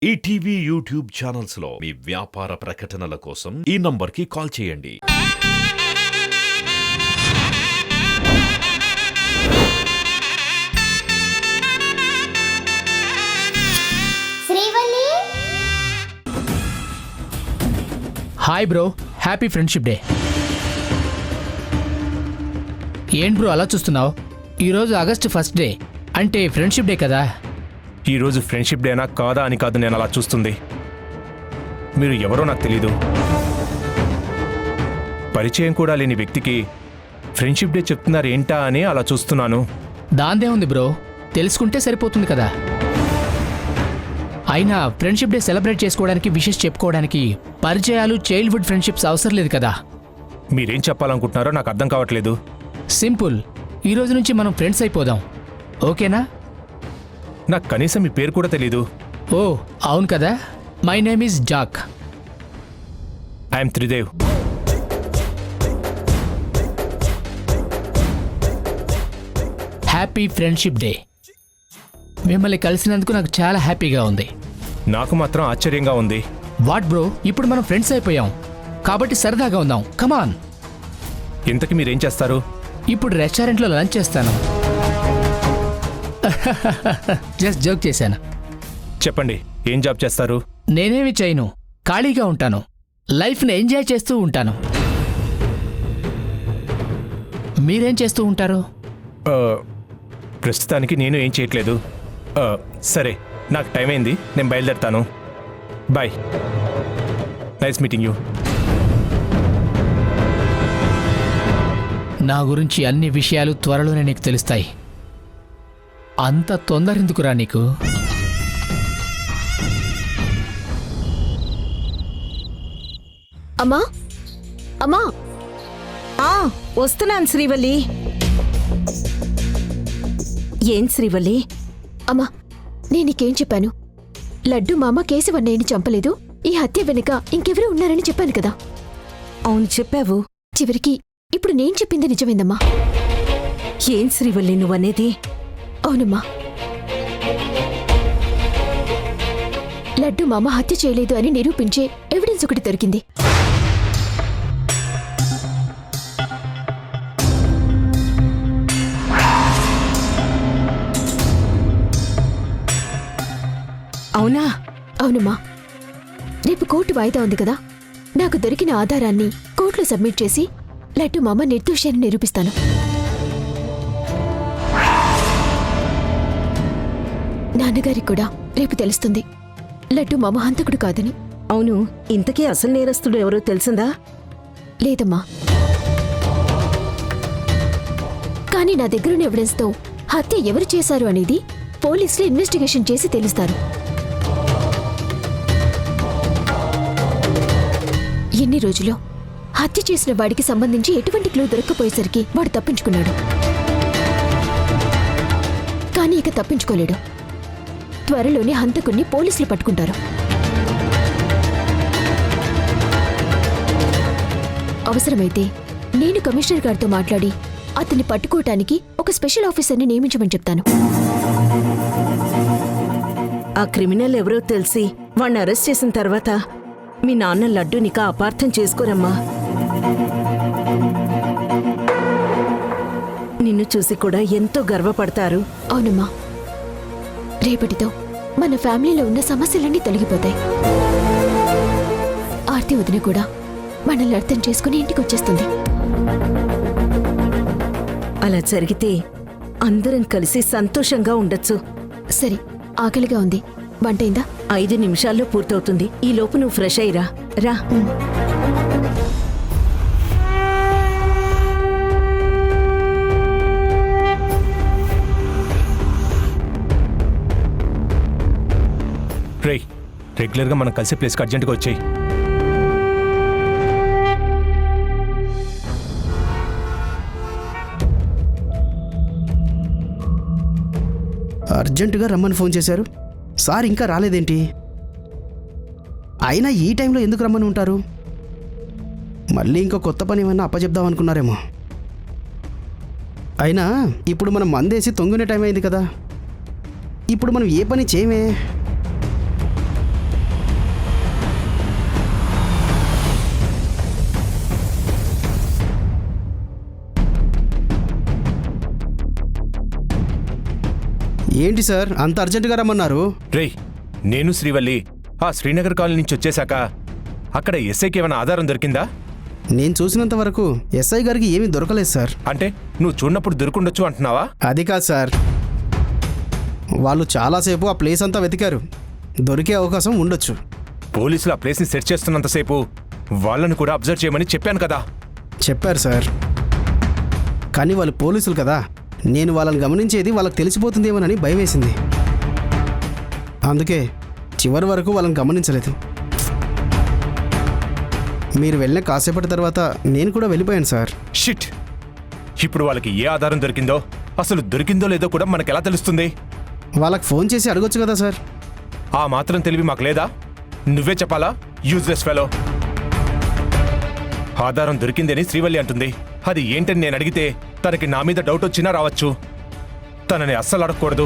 ETV YouTube channels లో మీ వ్యాపార ప్రకటనల కోసం ఈ నంబర్కి కాల్ చేయండి. Hi bro, happy friendship day. ఏంటి బ్రో అలా చూస్తున్నావు? ఈరోజు ఆగస్ట్ 1st డే, అంటే ఫ్రెండ్షిప్ డే కదా. ఈరోజు ఫ్రెండ్షిప్ డేనా కాదా అని కాదు నేను అలా చూస్తుంది. మీరు ఎవరో నాకు తెలీదు. పరిచయం కూడా లేని వ్యక్తికి ఫ్రెండ్షిప్ డే చెప్తున్నారు ఏంటా అని అలా చూస్తున్నాను. దాందే ఉంది బ్రో, తెలుసుకుంటే సరిపోతుంది కదా. అయినా ఫ్రెండ్షిప్ డే సెలబ్రేట్ చేసుకోవడానికి, విషెస్ చెప్పుకోవడానికి పరిచయాలు, చైల్డ్హుడ్ ఫ్రెండ్షిప్స్ అవసరం లేదు కదా. మీరేం చెప్పాలనుకుంటున్నారో నాకు అర్థం కావట్లేదు. సింపుల్, ఈ రోజు నుంచి మనం ఫ్రెండ్స్ అయిపోదాం, ఓకేనా? నాకు కనీసం మీ పేరు కూడా తెలీదు. ఓ అవును కదా, my name is Jack. I'm Tridev. Happy friendship day. మిమ్మల్ని కలిసినందుకు నాకు చాలా హ్యాపీగా ఉంది. నాకు మాత్రం ఆశ్చర్యంగా ఉంది. వాట్ బ్రో, ఇప్పుడు మనం ఫ్రెండ్స్ అయిపోయాం కాబట్టి సరదాగా ఉందాం, కమాన్. ఇంతకీ మీరేం చేస్తారు? ఇప్పుడు రెస్టారెంట్లో లంచ్ చేస్తాను. జస్ట్ జోక్ చేశాను. చెప్పండి, ఏం జాబ్ చేస్తారు? నేనేమి చేయను, ఖాళీగా ఉంటాను, లైఫ్ని ఎంజాయ్ చేస్తూ ఉంటాను. మీరేం చేస్తూ ఉంటారు? ప్రస్తుతానికి నేను ఏం చేయట్లేదు. సరే, నాకు టైం అయింది, నేను బయలుదేరుతాను. Bye, nice meeting you. నా గురించి అన్ని విషయాలు త్వరలోనే నీకు తెలుస్తాయి. అంత తొందరెందుకురా నీకు? అమ్మా అమ్మా, వస్తున్నాను శ్రీవల్లి. ఏం శ్రీవల్లి? అమ్మా, నేను నీకేం చెప్పాను? లడ్డు మామ కేశవన్నయ్యని చంపలేదు, ఈ హత్య వెనుక ఇంకెవరూ ఉన్నారని చెప్పాను కదా. అవును చెప్పావు. చివరికి ఇప్పుడు నేను చెప్పింది నిజమేందమ్మా? ఏం శ్రీవల్లి నువ్వనేది? అవునమ్మా, లడ్డు మామ హత్య చేయలేదు అని నిరూపించే ఎవిడెన్స్ ఒకటి దొరికింది. అవునా? అవునమ్మా, రేపు కోర్టు వాయిదా ఉంది కదా. నాకు దొరికిన ఆధారాన్ని కోర్టులో సబ్మిట్ చేసి లడ్డు మామ నిర్దోషి అని నిరూపిస్తాను. నాన్నగారికి కూడా రేపు తెలుస్తుంది లడ్డు మామ హంతకుడు కాదని. అవును, ఇంతకీ అసలు నేరస్తుడు ఎవరో తెలిసిందా? లేదమ్మా, కానీ నా దగ్గరున్న ఎవిడెన్స్తో హత్య ఎవరు చేశారు అనేది పోలీసులు ఇన్వెస్టిగేషన్ చేసి తెలుస్తారు. ఎన్ని రోజులు హత్య చేసిన వాడికి సంబంధించి ఎటువంటి క్లూ దొరక్కపోయేసరికి వాడు తప్పించుకున్నాడు. కానీ ఇక తప్పించుకోలేడు. త్వరలోనే హంతకుణ్ణి పోలీసులు పట్టుకుంటారు. అవసరమైతే నేను కమిషనర్ గారితో మాట్లాడి అతన్ని పట్టుకోవటానికి ఒక స్పెషల్ ఆఫీసర్ని నియమించమని చెప్తాను. ఆ క్రిమినల్ ఎవరో తెలిసి వాణ్ణి అరెస్ట్ చేసిన తర్వాత మీ నాన్న లడ్డూనిక అపార్థం చేసుకోరమ్మా. నిన్ను చూసి కూడా ఎంతో గర్వపడతారు. అవునమ్మా, రేపటితో మన ఫ్యామిలీలో ఉన్న సమస్యలన్నీ తొలగిపోతాయి. ఆర్తి వదిన కూడా మనల్ని అర్థం చేసుకుని ఇంటికి వచ్చేస్తుంది. అలా జరిగితే అందరం కలిసి సంతోషంగా ఉండొచ్చు. సరే, ఆకలిగా ఉంది, వంటైందా? 5 నిమిషాల్లో పూర్తవుతుంది. ఈ లోపు నువ్వు ఫ్రెష్ అయ్యిరా. రా. రేయ్, రెగ్యులర్గా మనం కలిసే ప్లేస్కి అర్జెంటుగా వచ్చాయి. అర్జెంటుగా రమ్మని ఫోన్ చేశారు సార్, ఇంకా రాలేదేంటి? అయినా ఈ టైంలో ఎందుకు రమ్మని ఉంటారు? మళ్ళీ ఇంకో కొత్త పని ఏమన్నా అప్పచెప్దాం అనుకున్నారేమో. అయినా ఇప్పుడు మనం మందేసి తొంగునే టైం అయింది కదా. ఇప్పుడు మనం ఏ పని చేయమే. ఏంటి సార్ అంత అర్జెంటుగా రమ్మన్నారు? రేయ్, నేను శ్రీవల్లి ఆ శ్రీనగర్ కాలనీ నుంచి వచ్చేశాక అక్కడ ఎస్ఐకి ఏమైనా ఆధారం దొరికిందా? నేను చూసినంత వరకు ఎస్ఐ గారికి ఏమీ దొరకలేదు సార్. అంటే నువ్వు చూడనప్పుడు దొరుకుండొచ్చు అంటున్నావా? అది కాదు సార్, వాళ్ళు చాలాసేపు ఆ ప్లేస్ అంతా వెతికారు. దొరికే అవకాశం ఉండొచ్చు. పోలీసులు ఆ ప్లేస్ని సెర్చ్ చేస్తున్నంతసేపు వాళ్ళని కూడా అబ్జర్వ్ చేయమని చెప్పాను కదా. చెప్పారు సార్, కానీ వాళ్ళు పోలీసులు కదా, నేను వాళ్ళని గమనించేది వాళ్ళకి తెలిసిపోతుందేమోనని భయం వేసింది. అందుకే చివరి వరకు వాళ్ళని గమనించలేదు. మీరు వెళ్ళిన కాసేపటి తర్వాత నేను కూడా వెళ్ళిపోయాను సార్. షిట్! ఇప్పుడు వాళ్ళకి ఏ ఆధారం దొరికిందో, అసలు దొరికిందో లేదో కూడా మనకెలా తెలుస్తుంది? వాళ్ళకి ఫోన్ చేసి అడగొచ్చు కదా సార్. ఆ మాత్రం తెలివి మాకు లేదా? నువ్వే చెప్పాలా, యూజ్లెస్ ఫెలో. ఆధారం దొరికిందని శ్రీవల్లి అంటుంది. అది ఏంటని నేను అడిగితే తనకి నా మీద డౌట్ వచ్చినా రావచ్చు. తనని అస్సలు అడగకూడదు.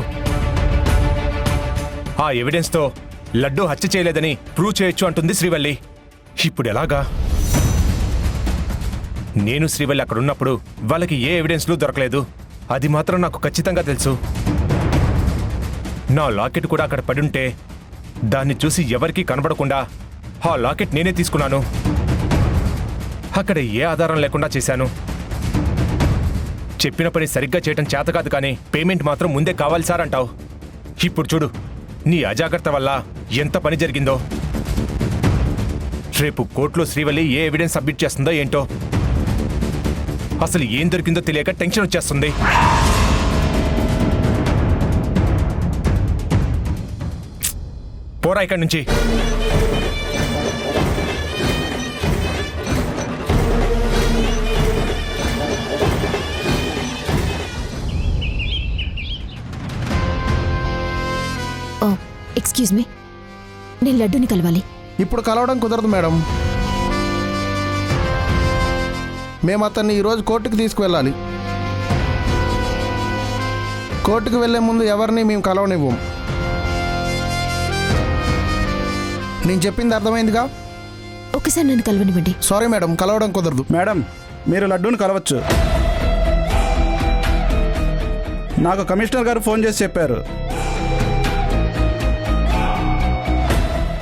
ఆ ఎవిడెన్స్తో లడ్డూ హత్య చేయలేదని ప్రూవ్ చేయొచ్చు అంటుంది శ్రీవల్లి. ఇప్పుడు ఎలాగా? నేను శ్రీవల్లి అక్కడ ఉన్నప్పుడు వాళ్ళకి ఏ ఎవిడెన్స్లు దొరకలేదు. అది మాత్రం నాకు ఖచ్చితంగా తెలుసు. నా లాకెట్ కూడా అక్కడ పడుంటే దాన్ని చూసి ఎవరికీ కనబడకుండా ఆ లాకెట్ నేనే తీసుకున్నాను. అక్కడ ఏ ఆధారం లేకుండా చేశాను. చెప్పిన పని సరిగ్గా చేయటం చేత కాదు, కానీ పేమెంట్ మాత్రం ముందే కావాలి సార్ అంటావు. ఇప్పుడు చూడు, నీ అజాగ్రత్త వల్ల ఎంత పని జరిగిందో. రేపు కోర్టులో శ్రీవల్లి ఏ ఎవిడెన్స్ సబ్మిట్ చేస్తుందో ఏంటో. అసలు ఏం దొరికిందో తెలియక టెన్షన్ వచ్చేస్తుంది. పోరా ఇక్కడి నుంచి. ఎక్స్క్యూజ్ మీ, నేను లడ్డూని కలవాలి. ఇప్పుడు కలవడం కుదరదు మేడం. మేము అతన్ని ఈరోజు కోర్టుకు తీసుకువెళ్ళాలి. కోర్టుకు వెళ్లే ముందు ఎవరిని మేము కలవనివ్వం. నేను చెప్పింది అర్థమైందిగా? ఒకసారి నన్ను కలవనివ్వండి. సారీ మేడం, కలవడం కుదరదు. మేడం, మీరు లడ్డూని కలవచ్చు. నాకు కమిషనర్ గారు ఫోన్ చేసి చెప్పారు.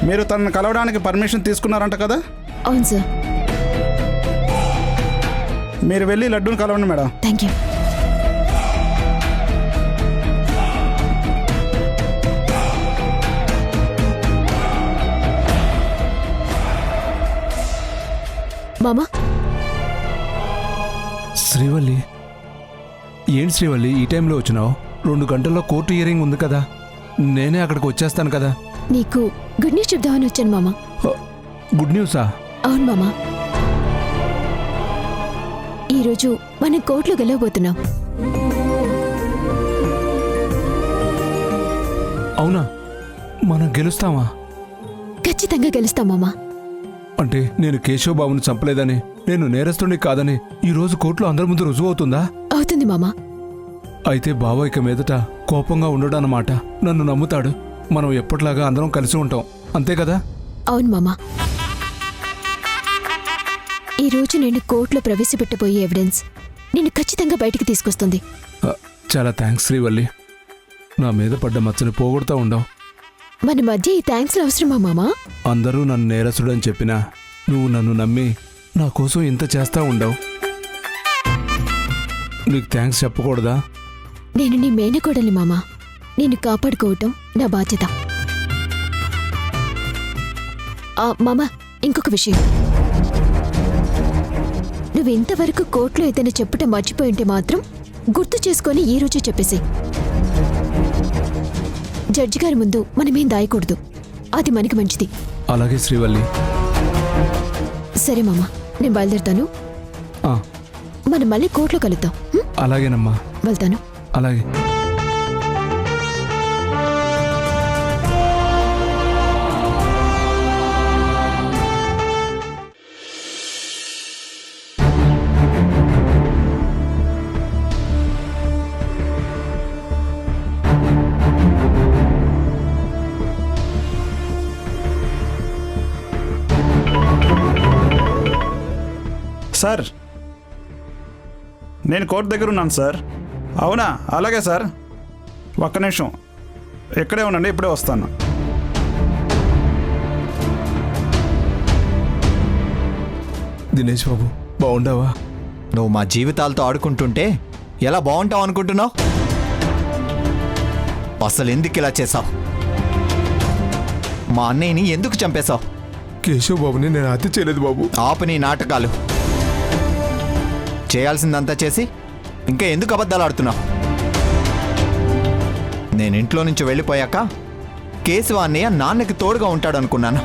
మీరు తనను కలవడానికి పర్మిషన్ తీసుకున్నారంట కదా? అవును సార్. మీరు వెళ్ళి లడ్డూని కలవండి మేడం. Thank you. మామా, శ్రీవల్లి, ఏంటి శ్రీవల్లి ఈ టైంలో వచ్చినావు? 2 గంటల్లో కోర్టు హియరింగ్ ఉంది కదా, నేనే అక్కడికి వచ్చేస్తాను కదా. నీకు గుడ్ న్యూస్ చెప్దామని వచ్చాను మామా. గుడ్ న్యూసా? అవును మామా, ఈరోజు మనం కోర్టులో గెలవబోతున్నాం. అవునా? మనం గెలుస్తామా? ఖచ్చితంగా గెలుస్తాం మామా. అంటే నేను కేశవ్ బాబుని చంపలేదని, నేను నేరస్తుడిని కాదని ఈరోజు కోర్టులో అందరి ముందు రుజువు అవుతుందా? అవుతుంది మామా. అయితే బావ ఇక మీదట కోపంగా ఉండడన్నమాట. నన్ను నమ్ముతాడు. మనం ఎప్పటిలాగా అందరం కలిసి ఉంటాం, అంతే కదా? అవును మామా. ఈరోజు నేను కోర్టులో ప్రవేశపెట్టబోయే ఎవిడెన్స్ నిన్ను ఖచ్చితంగా బయటికి తీసుకొస్తుంది. చాలా థ్యాంక్స్ శ్రీవల్లి. నా మీద పడ్డ మచ్చని పోగొడతా ఉండవు. మన మధ్య ఈ థ్యాంక్స్ అవసరమా మామా? అందరూ నన్ను నేరస్తుడని చెప్పినా నువ్వు నన్ను నమ్మి నా కోసం ఇంత చేస్తా ఉండవు. నీకు థ్యాంక్స్ చెప్పకూడదా? నేను నీ మేనకోడలి మామా. నిన్ను కాపాడుకోవటం నా బాధ్యత. మామా, ఇంకొక విషయం. నువ్వు ఇంతవరకు కోర్టులో ఏదైనా చెప్పటం మర్చిపోయింటే మాత్రం గుర్తు చేసుకొని ఈ రోజే చెప్పేసి. జడ్జి గారి ముందు మనమేం దాయకూడదు. అది మనకి మంచిది. అలాగే శ్రీవల్లి. సరే మామా, నేను బయలుదేరుతాను. మనం మళ్ళీ కోర్టులో కలుద్దాం. అలాగేనమ్మా, వెళ్తాను. అలాగే. సార్, నేను కోర్టు దగ్గర ఉన్నాను సార్. అవునా? అలాగే సార్. ఒక్క నిమిషం ఇక్కడే ఉండండి, ఇప్పుడే వస్తాను. దినేష్ బాబు బాగుండావా? నువ్వు మా జీవితాలతో ఆడుకుంటుంటే ఎలా బాగుంటావు అనుకుంటున్నావు? అసలు ఎందుకు ఇలా చేసావు? మా అన్నయ్యని ఎందుకు చంపేశావు? కేశవ్ బాబుని నేను హత్య చేయలేదు బాబు. ఆపు నీ నాటకాలు. చేయాల్సిందంతా చేసి ఇంకా ఎందుకు అబద్ధాలు ఆడుతున్నావు? నేను ఇంట్లో నుంచి వెళ్ళిపోయాక కేశవ అన్నయ్య నాన్నకి తోడుగా ఉంటాడనుకున్నాను.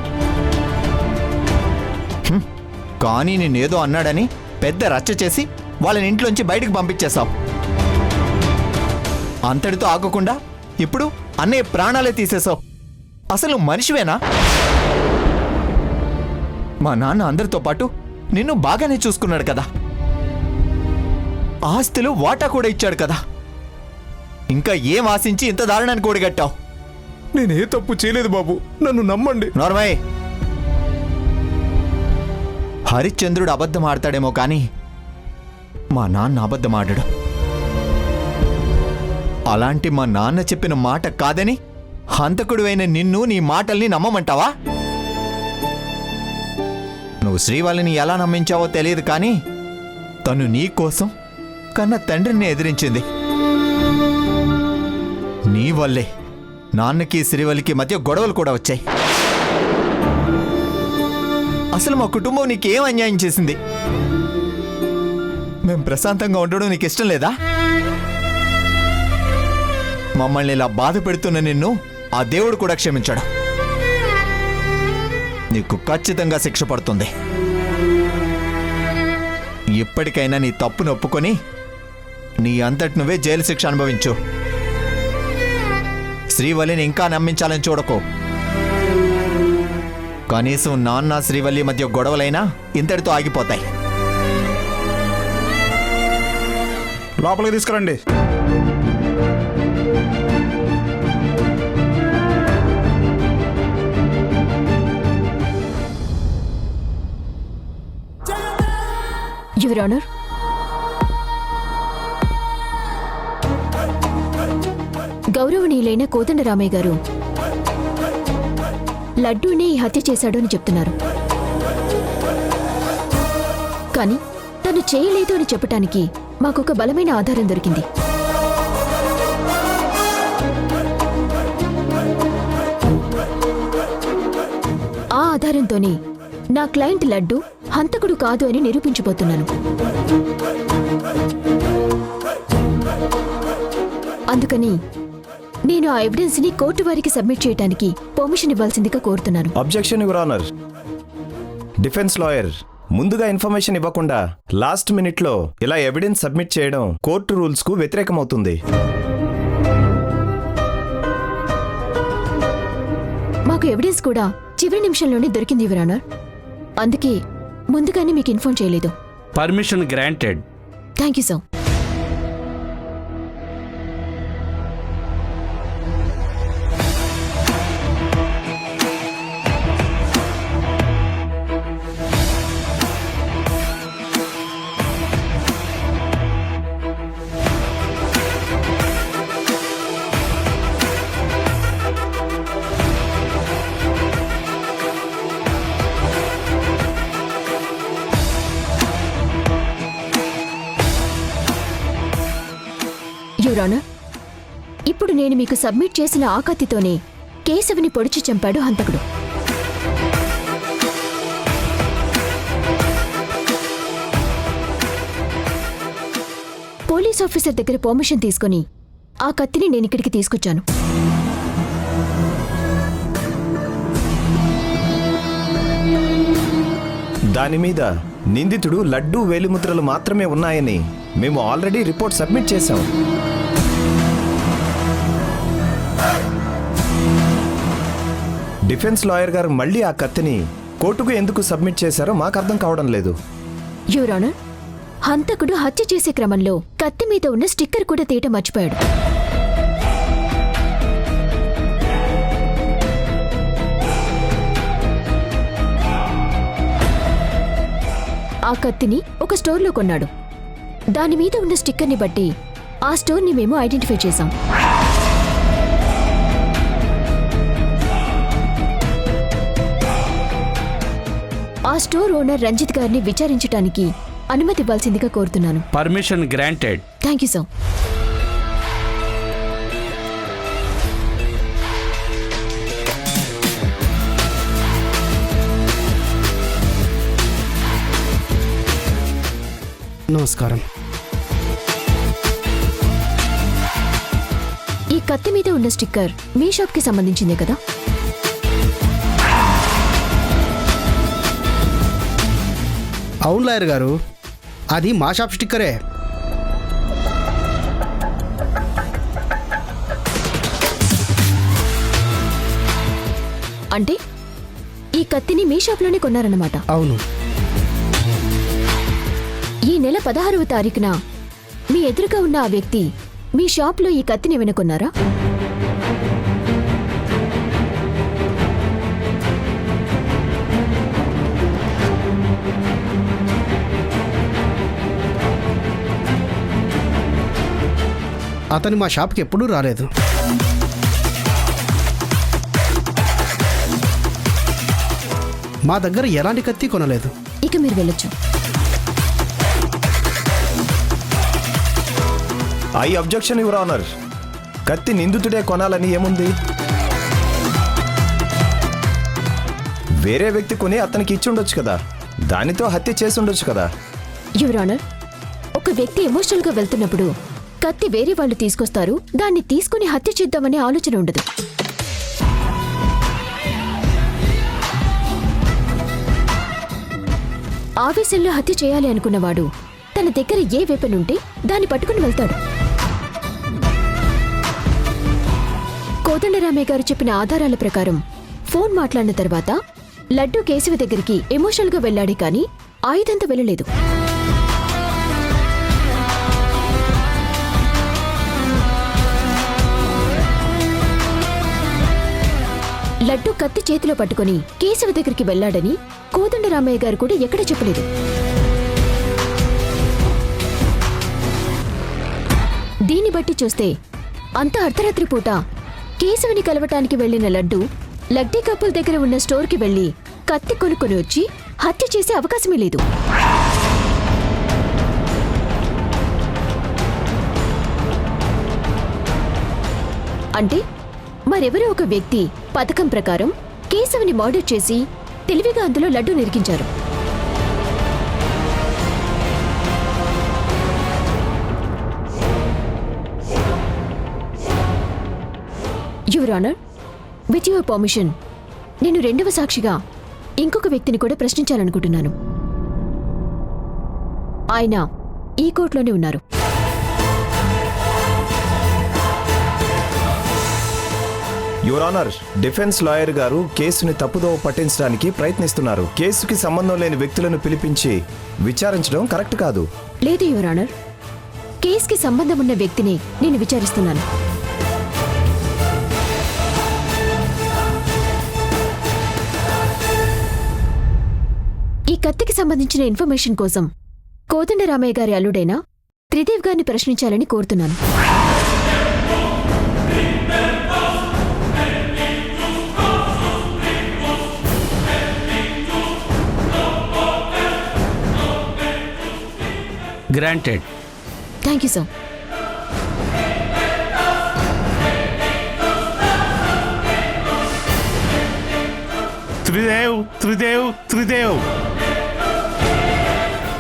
కానీ నేనేదో అన్నాడని పెద్ద రచ్చ చేసి వాళ్ళని ఇంట్లోంచి బయటకు పంపించేశావు. అంతటితో ఆగకుండా ఇప్పుడు అన్నయ్య ప్రాణాలే తీసేశావు. అసలు నువ్వు మనిషివేనా? మా నాన్న అందరితో పాటు నిన్ను బాగానే చూసుకున్నాడు కదా, ఆస్తులు వాటా కూడా ఇచ్చాడు కదా, ఇంకా ఏం ఆశించి ఇంత దారుణాన్ని కూడగట్టావు? నేనే తప్పు చేయలేదు బాబు, నన్ను నమ్మండి. నార్మల్. హరిశ్చంద్రుడు అబద్ధం ఆడతాడేమో కానీ మా నాన్న అబద్ధం ఆడాడు. అలాంటి మా నాన్న చెప్పిన మాట కాదని హంతకుడివైన నిన్ను నీ మాటల్ని నమ్మమంటావా? నువ్వు శ్రీవల్లిని ఎలా నమ్మించావో తెలియదు కానీ తను నీ కోసం కన్న తండ్రిని ఎదిరించింది. నీ వల్లే నాన్నకి శ్రీవల్లికి మధ్య గొడవలు కూడా వచ్చాయి. అసలు మా కుటుంబం నీకేం అన్యాయం చేసింది? మేం ప్రశాంతంగా ఉండడం నీకు ఇష్టం లేదా? మమ్మల్ని ఇలా బాధ పెడుతున్న నిన్ను ఆ దేవుడు కూడా క్షమించాడు. నీకు ఖచ్చితంగా శిక్ష పడుతుంది. ఇప్పటికైనా నీ తప్పును ఒప్పుకొని నీ అంతటి నువ్వే జైలు శిక్ష అనుభవించు. శ్రీవల్లిని ఇంకా నమ్మించాలని చూడకు. కనీసం నాన్న శ్రీవల్లి మధ్య గొడవలైనా ఇంతటితో ఆగిపోతాయి. లోపలికి తీసుకురండి. యువర్ ఆనర్, గౌరవనీయులైన కోదండరామయ్య గారు లడ్డూనే ఈ హత్య చేశాడు అని చెప్తున్నారు. కానీ తను చేయలేదు అని చెప్పటానికి మాకొక బలమైన ఆధారం దొరికింది. ఆ ఆధారంతోనే నా క్లయింట్ లడ్డు హంతకుడు కాదు అని నిరూపించబోతున్నాను. అందుకని నేను ఆ ఎవిడెన్స్ ని కోర్టు వారికి సబ్మిట్ చేయడానికి పర్మిషన్ ఇవ్వాల్సిందిగా కోరుతున్నాను. Objection your honour. Defence lawyer ముందుగా ఇన్ఫర్మేషన్ ఇవ్వకుండా లాస్ట్ మినిట్లో ఇలా ఎవిడెన్స్ సబ్మిట్ చేయడం కోర్టు రూల్స్ కు వ్యతిరేకమవుతుంది. మాకు ఎవిడెన్స్ కూడా చివరి నిమిషంలోనే దొరికింది యువర్ ఆనర్. అందుకే ముందుగానే మీకు ఇన్ఫార్మ్ చేయలేదు. Permission granted. Thank you sir. Your honour, ఇప్పుడు నేను మీకు సబ్మిట్ చేసిన ఆ కత్తితోనే కేశవుని పొడిచి చంపాడు హంతకుడు. పోలీస్ ఆఫీసర్ దగ్గర పర్మిషన్ తీసుకుని ఆ కత్తిని నేను ఇక్కడికి తీసుకొచ్చాను. దాని మీద నిందితుడు లడ్డూ వేలిముద్రలు మాత్రమే ఉన్నాయని మేము ఆల్రెడీ రిపోర్ట్ సబ్మిట్ చేశాం. డిఫెన్స్ లాయర్ గారు మళ్ళీ ఆ కత్తిని కోర్టుకు ఎందుకు సబ్మిట్ చేశారో మాకు అర్థం కావడం లేదు. యువర్ ఆనర్, హంతకుడు హత్య చేసే క్రమంలో కత్తి మీద ఉన్న స్టిక్కర్ కూడా తీయటం మర్చిపోయాడు. ఆ కత్తిని ఒక స్టోర్లో కొన్నాడు. దాని మీద ఉన్న స్టిక్కర్ని బట్టి ఆ స్టోర్ని మేము ఐడెంటిఫై చేశాం. ఆ స్టోర్ ఓనర్ రంజిత్ గారిని విచారించడానికి అనుమతి ఇవ్వాల్సిందిగా కోరుతున్నాను. Permission granted. Thank you sir. నమస్కారం. ఈ కత్తి మీద ఉన్న స్టిక్కర్ మీ షాప్కి సంబంధించిందే కదా? అవును లాయర్ గారు, అది మా షాప్ స్టిక్కరే. అంటే ఈ కత్తిని మీ షాప్లోనే కొన్నారన్నమాట? అవును. ఈ నెల 16వ తారీఖున మీ ఎదురుగా ఉన్న ఆ వ్యక్తి మీ షాప్లో ఈ కత్తిని వెనుకొన్నారా? అతను మా షాప్కి ఎప్పుడూ రాలేదు. మా దగ్గర ఎలాంటి కత్తి కొనలేదు. ఇక మీరు వెళ్ళొచ్చు. I objection your honour. కత్తి నిందితుడే కొనాలని ఏముంది? వేరే వ్యక్తి కొని అతనికి ఇచ్చి ఉండొచ్చు కదా, దానితో హత్య చేసి ఉండొచ్చు కదా. యువర్ ఆనర్, ఒక వ్యక్తి ఎమోషనల్గా వెళ్తున్నప్పుడు కత్తి వేరే వాళ్ళు తీసుకొస్తారు, దాన్ని తీసుకుని హత్య చేద్దామనే ఆలోచన ఉండదు. ఆవేశంలో హత్య చేయాలి అనుకున్నవాడు తన దగ్గర ఏ వెపన్ ఉంటే దాన్ని పట్టుకుని వెళ్తాడు. కోదండరామయ్య గారు చెప్పిన ఆధారాల ప్రకారం ఫోన్ మాట్లాడిన తర్వాత లడ్డు కేశవ దగ్గరికి ఎమోషనల్గా వెళ్ళాడే కానీ ఆయుధంతో వెళ్ళలేదు. లడ్డు కత్తి చేతిలో పట్టుకుని కేశవ దగ్గరికి వెళ్లాడని కోదండరామయ్య గారు కూడా ఎక్కడ చెప్పలేదు. దీన్ని బట్టి చూస్తే అంత అర్ధరాత్రి పూట కేశవుని కలవటానికి వెళ్లిన లడ్డు లడ్డీ కప్పుల దగ్గర ఉన్న స్టోర్కి వెళ్లి కత్తి కొనుక్కొని వచ్చి హత్య చేసే అవకాశమే లేదు. అంటే మరెవరో ఒక వ్యక్తి పథకం ప్రకారం కేశవుని మర్డర్ చేసి తెలివిగా అందులో లడ్డు నిరికించారు. Your honour, with your permission నేను రెండవ సాక్షిగా ఇంకొక వ్యక్తిని కూడా ప్రశ్నించాలనుకుంటున్నాను. ఆయన ఈ కోర్టులోనే ఉన్నారు. యువర్ ఆనర్, డిఫెన్స్ లాయర్ గారు కేసుని తప్పుదోవ పట్టించడానికి ప్రయత్నిస్తున్నారు. కేసుకి సంబంధం లేని వ్యక్తులను పిలిపించి విచారించడం కరెక్ట్ కాదు. లేదు యువర్ ఆనర్, కేసుకి సంబంధం ఉన్న వ్యక్తిని నేను విచారిస్తున్నాను. ఈ కత్తికి సంబంధించిన ఇన్ఫర్మేషన్ కోసం కోదండరామయ్య గారి అల్లుడైన త్రిదేవ్ గారిని ప్రశ్నించాలని కోరుతున్నాను. Granted. Thank you sir. Tridev.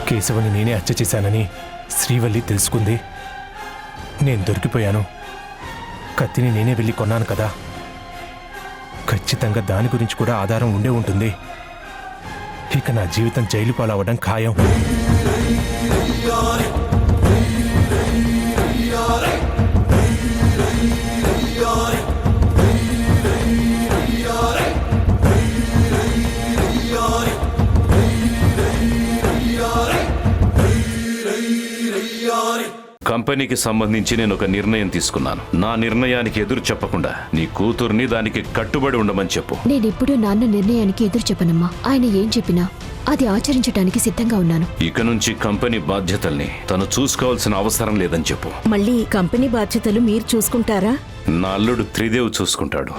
కేశవని నేనే హత్య చేశానని శ్రీవల్లి తెలుసుకుంది. నేను దొరికిపోయాను. కత్తిని నేనే వెళ్ళి కొన్నాను కదా, ఖచ్చితంగా దాని గురించి కూడా ఆధారం ఉండే ఉంటుంది. ఇక నా జీవితం జైలు పాలవడం ఖాయం. కంపెనీకి సంబంధించి నేను ఒక నిర్ణయం తీసుకున్నాను. నా నిర్ణయానికి ఎదురు చెప్పకుండా నీ కూతుర్ని దానికి కట్టుబడి ఉండమని చెప్పు. నేనెప్పుడూ నాన్న నిర్ణయానికి ఎదురు చెప్పనమ్మా. ఆయన ఏం చెప్పినా అది ఆచరించడానికి సిద్ధంగా ఉన్నాను. ఇక నుంచి కంపెనీ బాధ్యతల్ని తను చూసుకోవాల్సిన అవసరం లేదని చెప్పు. మళ్ళీ కంపెనీ బాధ్యతలు మీరు చూసుకుంటారా? నా అల్లుడు త్రిదేవ్ చూసుకుంటాడు.